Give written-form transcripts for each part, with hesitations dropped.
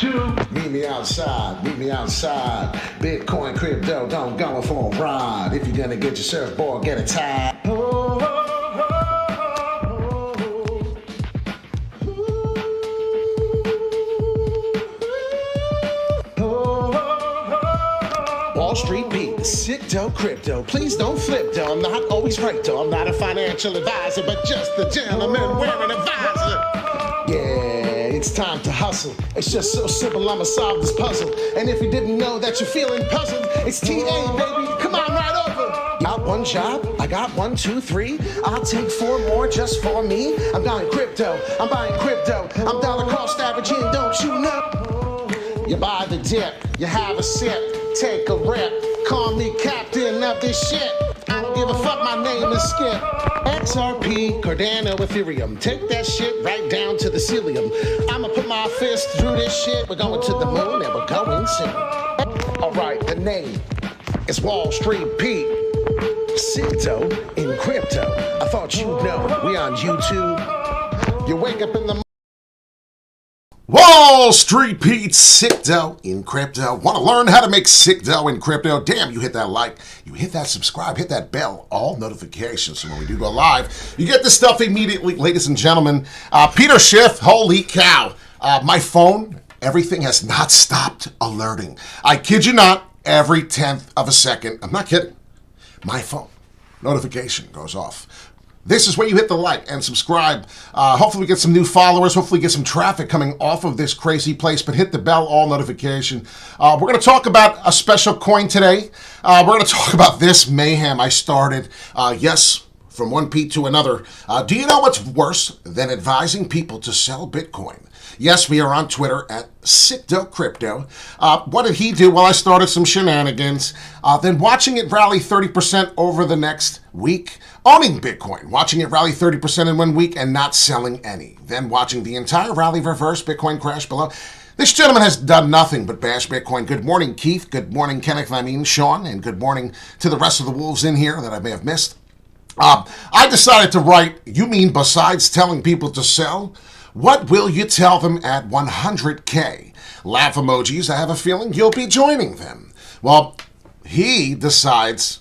YouTube. Meet me outside, Bitcoin, crypto, don't go for a ride. If you're gonna get your surfboard, get a tie. Wall Street Pete, sick dough crypto. Please don't flip though. I'm not always right though. I'm not a financial advisor, but just a gentleman wearing a visor. Yeah, it's time to hustle. It's just so simple, I'ma solve this puzzle. And if you didn't know that you're feeling puzzled, it's TA, baby. Come on right over. Got one job, I got 1, 2, 3. I'll take 4 more just for me. I'm buying crypto, I'm dollar cost averaging, don't you know? You buy the dip, you have a sip. Take a rip, call me captain of this shit. I don't give a fuck, my name is Skip. XRP, Cardano, Ethereum. Take that shit right down to the cilium. I'ma put my fist through this shit. We're going to the moon and we're going soon. Alright, the name is Wall Street Pete. Crypto in crypto. I thought you'd know. We on YouTube. You wake up in the Wall Street Pete, sick dough in crypto. Want to learn how to make sick dough in crypto? Damn, you hit that like, you hit that subscribe, hit that bell, all notifications. So when we do go live, you get this stuff immediately. Ladies and gentlemen, Peter Schiff, holy cow. My phone, everything has not stopped alerting. I kid you not, every 10th of a second, I'm not kidding, my phone notification goes off. This is where you hit the like and subscribe. Hopefully we get some new followers. Hopefully get some traffic coming off of this crazy place. But hit the bell, all notification. We're going to talk about a special coin today. We're going to talk about this mayhem I started. Yes, from one Pete to another. Do you know what's worse than advising people to sell Bitcoin? Yes, we are on Twitter at SickDoughCrypto. What did he do? Well, I started some shenanigans. Then watching it rally 30% over the next week. Owning Bitcoin, watching it rally 30% in 1 week and not selling any. Then watching the entire rally reverse, Bitcoin crash below. This gentleman has done nothing but bash Bitcoin. Good morning, Keith. Good morning, Kenneth. Sean. And good morning to the rest of the wolves in here that I may have missed. I decided to write, you mean besides telling people to sell? What will you tell them at 100K? Laugh emojis. I have a feeling you'll be joining them. Well, he decides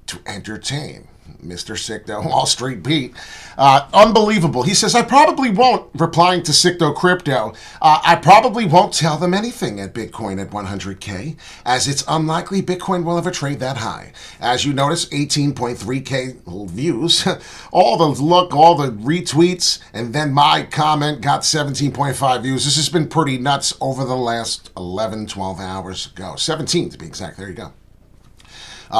to entertain Mr. Sickdo, Wall Street Pete. Unbelievable. He says, I probably won't, replying to Sickdo Crypto, I probably won't tell them anything at Bitcoin at 100K, as it's unlikely Bitcoin will ever trade that high. As you notice, 18.3K views, all the retweets, and then my comment got 17.5 views. This has been pretty nuts over the last 11, 12 hours ago. 17 to be exact. There you go.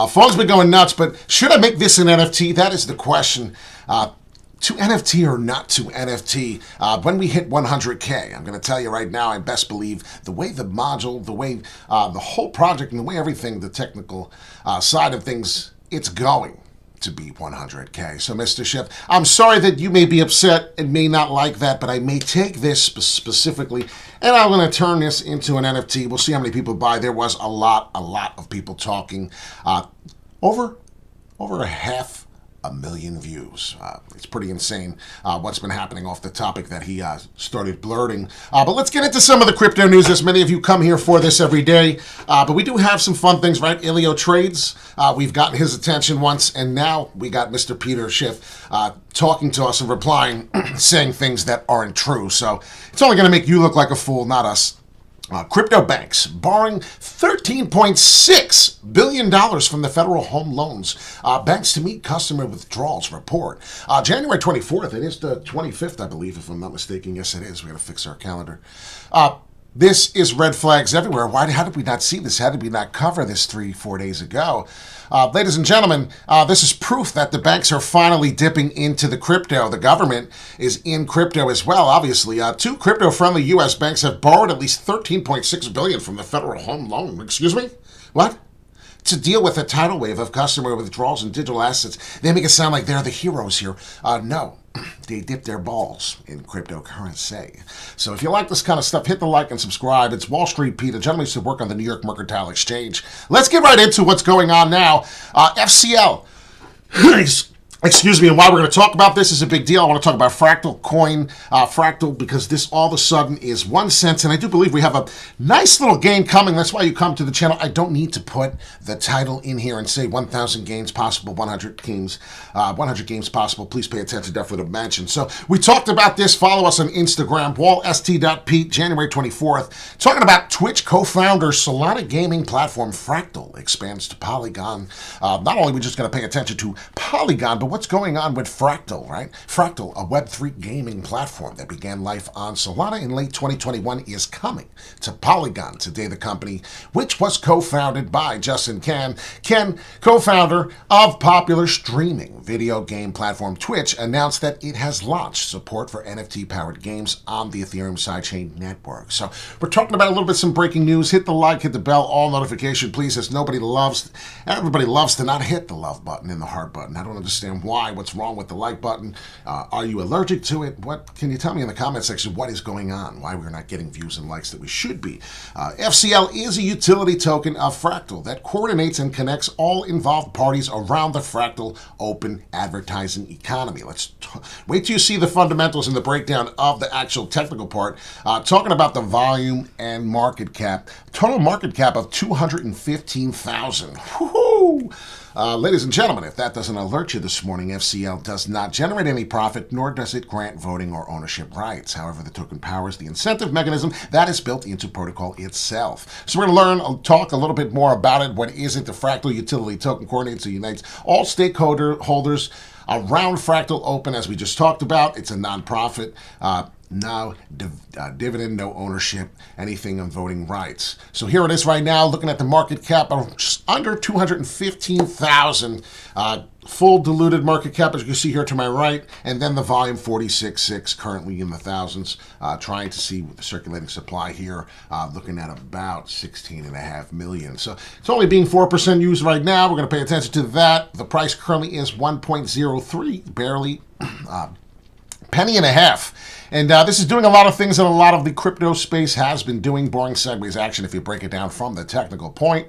Phone's been going nuts, but should I make this an NFT? That is the question. To NFT or not to NFT, when we hit 100K, I'm going to tell you right now, I best believe the way the module, the way the whole project, and the way everything, the technical side of things, it's going to be 100K. So, Mr. Schiff, I'm sorry that you may be upset and may not like that, but I may take this specifically, and I'm going to turn this into an NFT. We'll see how many people buy. There was a lot of people talking. Over 500,000 views. It's pretty insane what's been happening off the topic that he started blurting. But let's get into some of the crypto news, as many of you come here for this every day. But we do have some fun things, right? Ilio Trades, we've gotten his attention once, and now we got Mr. Peter Schiff talking to us and replying, saying things that aren't true. So it's only going to make you look like a fool, not us. Crypto banks borrowing $13.6 billion from the federal home loans banks to meet customer withdrawals report. January 24th, it is the 25th, I believe, if I'm not mistaken. Yes, it is. We got to fix our calendar. This is red flags everywhere. How did we not see this? How did we not cover this 3-4 days ago? Ladies and gentlemen, this is proof that the banks are finally dipping into the crypto. The government is in crypto as well, obviously. 2 crypto-friendly U.S. banks have borrowed at least $13.6 billion from the federal home loan. Excuse me? What? To deal with a tidal wave of customer withdrawals and digital assets. They make it sound like they're the heroes here. No, they dip their balls in cryptocurrency. So if you like this kind of stuff, hit the like and subscribe. It's Wall Street Pete, a gentleman who used to work on the New York Mercantile Exchange. Let's get right into what's going on now. FCL Excuse me, and why we're going to talk about this is a big deal. I want to talk about Fractal Coin, Fractal, because this all of a sudden is 1 cent, and I do believe we have a nice little gain coming. That's why you come to the channel. I don't need to put the title in here and say 1,000 gains possible, 100 games possible. Please pay attention, definitely to mention. So we talked about this. Follow us on Instagram, WallStreetPete, January 24th, talking about Twitch co-founder Solana gaming platform Fractal expands to Polygon. Not only are we just going to pay attention to Polygon, but what's going on with Fractal, right? Fractal, a Web3 gaming platform that began life on Solana in late 2021, is coming to Polygon. Today, the company, which was co-founded by Justin Ken, co-founder of popular streaming video game platform Twitch, announced that it has launched support for NFT-powered games on the Ethereum sidechain network. So we're talking about a little bit some breaking news. Hit the like, hit the bell, all notification, please, as everybody loves to not hit the love button and the heart button. I don't understand why. What's wrong with the like button? Are you allergic to it? What can you tell me in the comment section? What is going on? Why we're not getting views and likes that we should be? FCL is a utility token of Fractal that coordinates and connects all involved parties around the Fractal open advertising economy. Wait till you see the fundamentals and the breakdown of the actual technical part. Talking about the volume and market cap. Total market cap of 215,000. Woohoo! Ladies and gentlemen, if that doesn't alert you this morning, FCL does not generate any profit, nor does it grant voting or ownership rights. However, the token powers the incentive mechanism that is built into protocol itself. So we're going to talk a little bit more about it. What is it? The Fractal Utility Token coordinates and unites all stakeholders around Fractal Open, as we just talked about. It's a nonprofit. No dividend, no ownership, anything on voting rights. So here it is right now, looking at the market cap of just under 215,000. Full diluted market cap, as you can see here to my right, and then the volume 46.6, currently in the thousands. Trying to see the circulating supply here, looking at about 16.5 million. So it's only being 4% used right now. We're going to pay attention to that. The price currently is 1.03, barely penny and a half. And this is doing a lot of things that a lot of the crypto space has been doing. Boring segues action if you break it down from the technical point.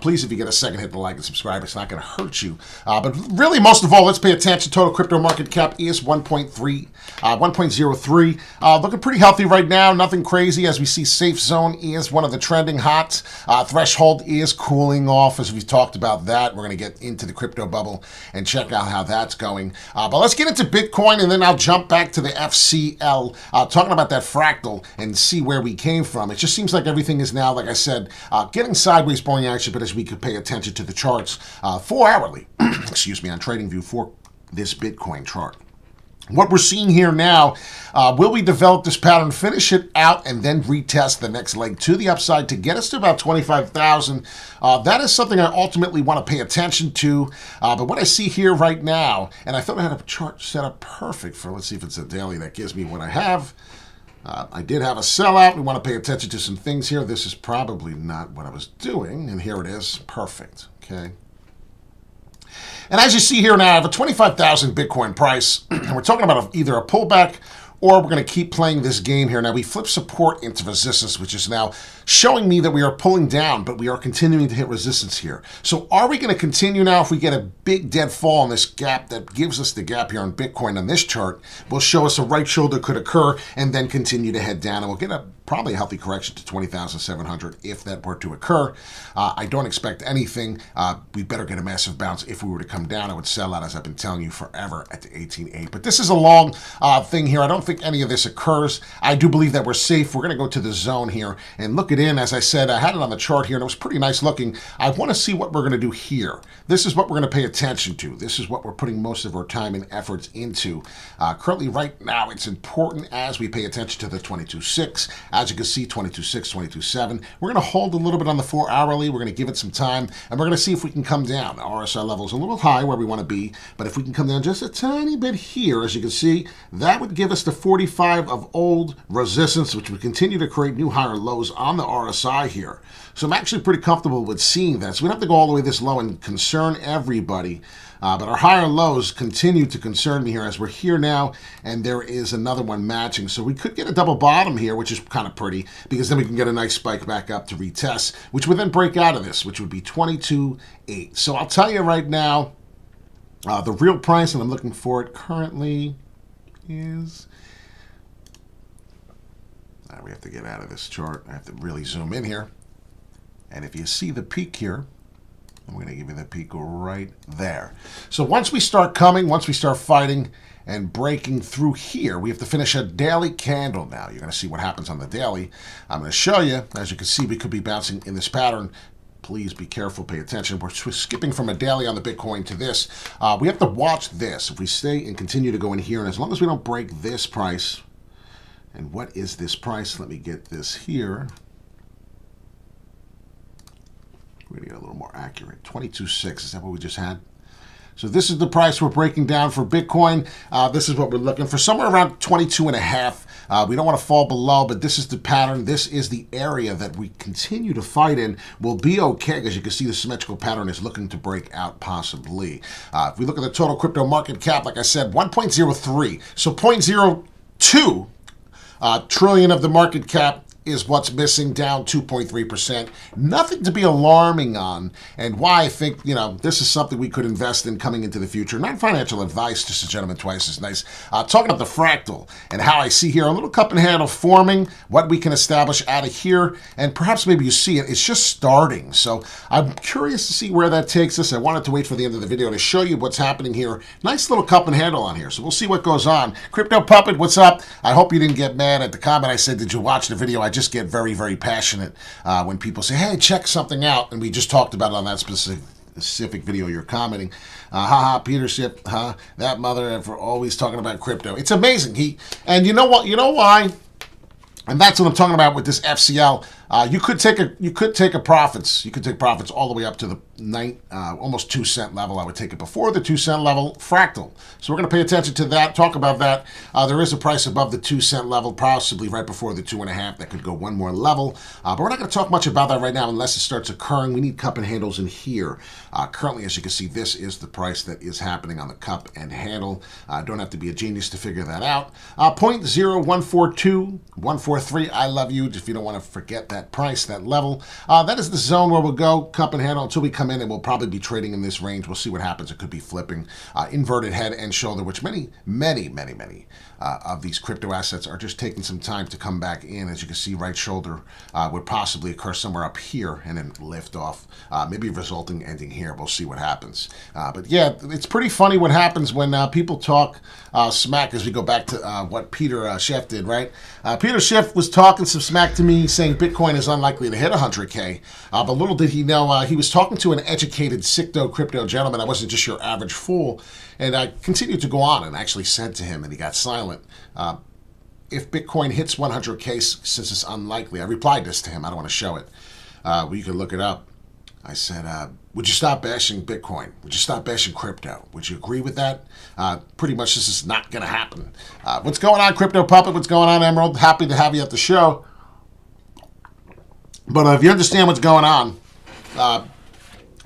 Please, if you get a second, hit the like and subscribe. It's not going to hurt you. But really, most of all, let's pay attention. Total crypto market cap is 1.03. Looking pretty healthy right now. Nothing crazy. As we see, safe zone is one of the trending hot. Threshold is cooling off, as we've talked about that. We're going to get into the crypto bubble and check out how that's going. But let's get into Bitcoin, and then I'll jump back to the FCL. Talking about that Fractal and see where we came from. It just seems like everything is now, like I said, getting sideways boring action, but as we could pay attention to the charts 4 hourly, excuse me, on TradingView for this Bitcoin chart. What we're seeing here now, will we develop this pattern, finish it out, and then retest the next leg to the upside to get us to about 25,000? That is something I ultimately want to pay attention to. But what I see here right now, and I thought I had a chart set up perfect for, let's see if it's a daily that gives me what I have. I did have a sellout. We want to pay attention to some things here. This is probably not what I was doing, and here it is. Perfect. Okay. And as you see here now, I have a 25,000 Bitcoin price. And we're talking about either a pullback or we're going to keep playing this game here. Now, we flip support into resistance, which is now showing me that we are pulling down, but we are continuing to hit resistance here. So are we going to continue now? If we get a big dead fall in this gap that gives us the gap here on Bitcoin on this chart, will show us a right shoulder could occur and then continue to head down. And we'll get probably a healthy correction to 20,700 if that were to occur. I don't expect anything. We better get a massive bounce. If we were to come down, I would sell out, as I've been telling you forever, at the 18.8. But this is a long thing here. I don't think any of this occurs. I do believe that we're safe. We're going to go to the zone here and look it in. As I said, I had it on the chart here, and it was pretty nice looking. I want to see what we're going to do here. This is what we're going to pay attention to. This is what we're putting most of our time and efforts into. Currently, right now, it's important as we pay attention to the 22.6. As you can see, 22.6, 22.7. We're going to hold a little bit on the 4 hourly. We're going to give it some time, and we're going to see if we can come down. The RSI level is a little high where we want to be, but if we can come down just a tiny bit here, as you can see, that would give us the 45 of old resistance, which would continue to create new higher lows on the RSI here. So I'm actually pretty comfortable with seeing that. So we don't have to go all the way this low and concern everybody. But our higher lows continue to concern me here as we're here now, and there is another one matching. So we could get a double bottom here, which is kind of pretty, because then we can get a nice spike back up to retest, which would then break out of this, which would be 22.8. So I'll tell you right now, The real price, and I'm looking for it currently, is... we have to get out of this chart. I have to really zoom in here. And if you see the peak here, I'm going to give you the peak right there. So once we start coming, once we start fighting and breaking through here, we have to finish a daily candle now. You're going to see what happens on the daily. I'm going to show you. As you can see, we could be bouncing in this pattern. Please be careful, pay attention. We're skipping from a daily on the Bitcoin to this. We have to watch this. If we stay and continue to go in here, and as long as we don't break this price, and what is this price? Let me get this here. We're going to get a little more accurate. 22.6, is that what we just had? So this is the price we're breaking down for Bitcoin. This is what we're looking for, somewhere around 22.5. We don't want to fall below, but this is the pattern. This is the area that we continue to fight in. We'll be okay. As you can see, the symmetrical pattern is looking to break out possibly. If we look at the total crypto market cap, like I said, 1.03. So 0.02 trillion of the market cap is what's missing, down 2.3%. Nothing to be alarming on, and why I think, this is something we could invest in coming into the future. Not financial advice, just a gentleman twice as nice. Talking about the fractal and how I see here a little cup and handle forming, what we can establish out of here, and perhaps maybe you see it. It's just starting. So I'm curious to see where that takes us. I wanted to wait for the end of the video to show you what's happening here. Nice little cup and handle on here. So we'll see what goes on. Crypto Puppet, what's up? I hope you didn't get mad at the comment I said, did you watch the video? I just get very, very passionate when people say, hey, check something out. And we just talked about it on that specific video you're commenting. Haha, Peter Schiff, that mother for always talking about crypto. It's amazing. And you know what? You know why? And that's what I'm talking about with this FCL. You could take profits. You could take profits all the way up to the almost 2 cent level. I would take it before the 2 cent level, fractal. So we're going to pay attention to that. Talk about that. There is a price above the 2 cent level, possibly right before the 2.5. That could go one more level. But we're not going to talk much about that right now unless it starts occurring. We need cup and handles in here. Currently, as you can see, this is the price that is happening on the cup and handle. Don't have to be a genius to figure that out. 0.0142, 143. I love you. If you don't want to forget that price, that level. That is the zone where we'll go, cup and handle, until we come in, and we'll probably be trading in this range. We'll see what happens. It could be flipping. Inverted head and shoulder, which many of these crypto assets are just taking some time to come back in. As you can see, right shoulder would possibly occur somewhere up here and then lift off, maybe resulting ending here. We'll see what happens. But yeah, it's pretty funny what happens when people talk smack, as we go back to what Peter Schiff did, right? Peter Schiff was talking some smack to me, saying Bitcoin is unlikely to hit 100K. But little did he know, he was talking to an educated sicto crypto gentleman. I wasn't just your average fool. And I continued to go on and actually said to him, and he got silent, if Bitcoin hits 100K, since it's unlikely, I replied this to him. I don't want to show it. You can look it up. I said, would you stop bashing Bitcoin? Would you stop bashing crypto? Would you agree with that? Pretty much this is not going to happen. What's going on, Crypto Puppet? What's going on, Emerald? Happy to have you at the show. But if you understand what's going on,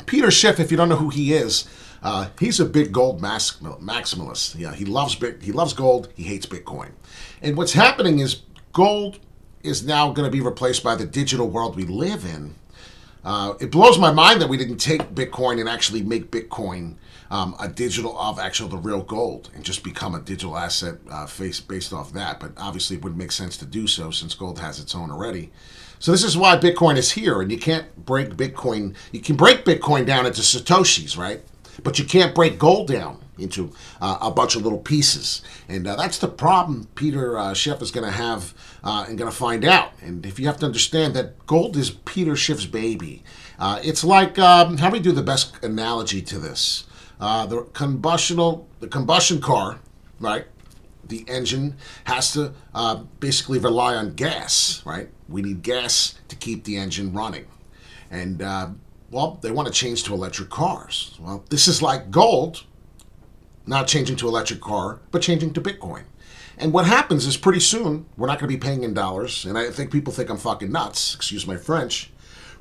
Peter Schiff, if you don't know who he is, he's a big gold maximalist. Yeah, he loves gold. He hates Bitcoin. And what's happening is gold is now going to be replaced by the digital world we live in. It blows my mind that we didn't take Bitcoin and actually make Bitcoin a digital of the real gold and just become a digital asset based off that. But obviously it wouldn't make sense to do so since gold has its own already. So this is why Bitcoin is here, and you can't break Bitcoin. You can break Bitcoin down into Satoshis, right? But you can't break gold down into a bunch of little pieces. And that's the problem Peter Schiff is going to have and going to find out. And if you have to understand that gold is Peter Schiff's baby. It's like, how do we do the best analogy to this? The combustion car, right? The engine has to basically rely on gas, right? We need gas to keep the engine running. And well, they want to change to electric cars. Well, this is like gold, not changing to electric car, but changing to Bitcoin. And what happens is pretty soon, we're not going to be paying in dollars, and I think people think I'm fucking nuts, excuse my French.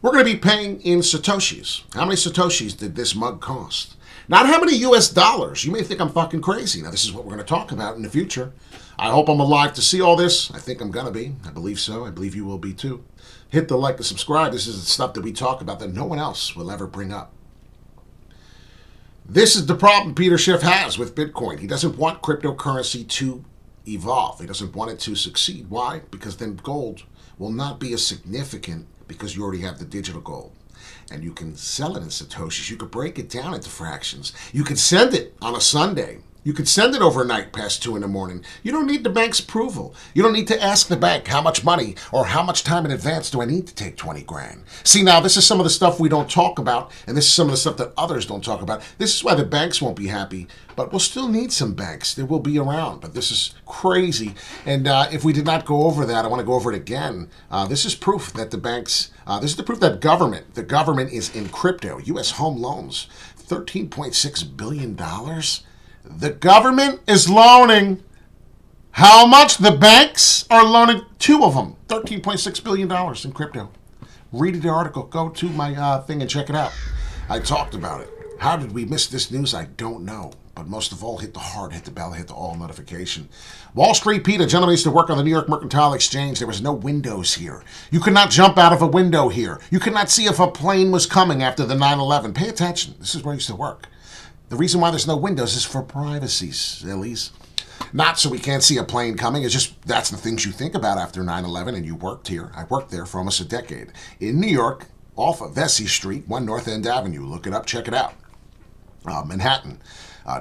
We're going to be paying in Satoshis. How many Satoshis did this mug cost? Not how many US dollars. You may think I'm fucking crazy. Now, this is what we're going to talk about in the future. I hope I'm alive to see all this. I think I'm going to be. I believe so. I believe you will be too. Hit the like and subscribe. This is the stuff that we talk about that no one else will ever bring up. This is the problem Peter Schiff has with Bitcoin. He doesn't want cryptocurrency to evolve. He doesn't want it to succeed. Why? Because then gold will not be as significant because you already have the digital gold. And you can sell it in Satoshis. You could break it down into fractions. You could send it on a Sunday. You could send it overnight past 2 in the morning. You don't need the bank's approval. You don't need to ask the bank how much money or how much time in advance do I need to take 20 grand. See, now this is some of the stuff we don't talk about, and this is some of the stuff that others don't talk about. This is why the banks won't be happy, but we'll still need some banks. They will be around, but this is crazy. And if we did not go over that, I want to go over it again. This is proof that the banks, this is the proof that the government is in crypto. U.S. home loans, $13.6 billion. The government is loaning how much? The banks are loaning, 2 of them, $13.6 billion in crypto. Read the article. Go to my thing and check it out. I talked about it. How did we miss this news? I don't know. But most of all, hit the heart, hit the bell, hit the all notification. WallStreetPete, a gentleman used to work on the New York Mercantile Exchange. There was no windows here. You could not jump out of a window here. You could not see if a plane was coming after the 9/11. Pay attention. This is where I used to work. The reason why there's no windows is for privacy, sillies. Not so we can't see a plane coming. It's just that's the things you think about after 9/11, and you worked here. I worked there for almost a decade. In New York, off of Vesey Street, 1 North End Avenue. Look it up, check it out. Manhattan,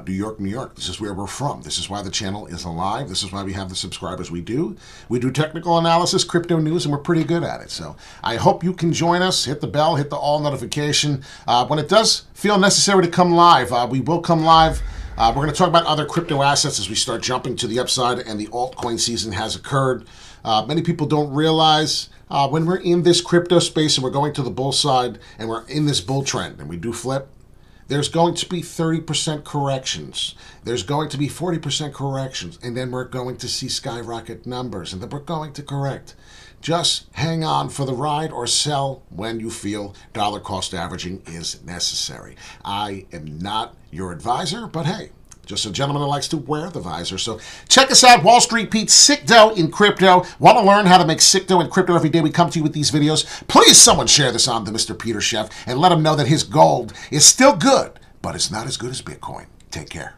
New York, New York. This is where we're from. This is why the channel is alive. This is why we have the subscribers we do. We do technical analysis, crypto news, and we're pretty good at it. So I hope you can join us. Hit the bell, hit the all notification. When it does feel necessary to come live, we will come live. We're going to talk about other crypto assets as we start jumping to the upside, and the altcoin season has occurred. Many people don't realize when we're in this crypto space and we're going to the bull side and we're in this bull trend and we do flip, there's going to be 30% corrections. There's going to be 40% corrections. And then we're going to see skyrocket numbers. And then we're going to correct. Just hang on for the ride or sell when you feel dollar cost averaging is necessary. I am not your advisor, but hey, just a gentleman that likes to wear the visor. So check us out, WallStreetPete, sick dough in crypto. Want to learn how to make sick dough in crypto every day we come to you with these videos? Please someone share this on to Mr. Peter Schiff and let him know that his gold is still good, but it's not as good as Bitcoin. Take care.